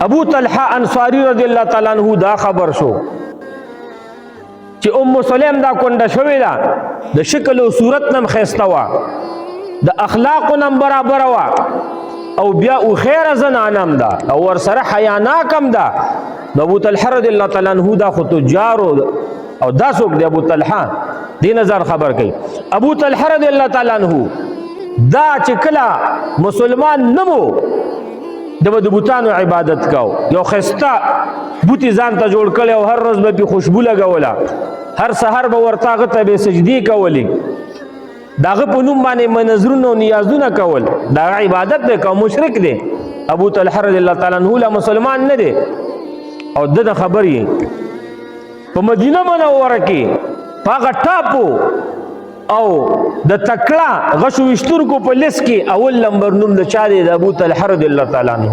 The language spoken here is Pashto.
ابو طلحه انصاری رضی الله تعالی عنہ دا خبر شو چې ام سلیم دا کونډه شوې ده د شکل او صورت نم خسته وا د اخلاق نم برابر وا او بیا او خیر زنانم ده او ور سره حیا ناکم ده د ابو طلحه رضی الله تعالی عنہ دا خو تجار او دا څوک دی ابو طلحه دی نظر خبر کوي ابو طلحه رضی الله تعالی عنہ دا چې کله مسلمان نمو د بوتانو عبادت کاو یو خسته بوتي ځان ته جوړ کړي او هر ورځ به خوشبو لګوله هر سحر به ورته غته به سجدي کولې داغه په نوم باندې منظرونه او نیازونه کول دا عبادت دی کوم مشرک دی ابو طلحه رضی الله تعالی عنہ لا مسلمان نه دی او د خبرې په مدینه منوره کې هغه ټاپو او د تکړه غشو وشتونکو په لیست کې اول نمبر نوم د چا دی د ابو طلحه رضی الله تعالی عنہ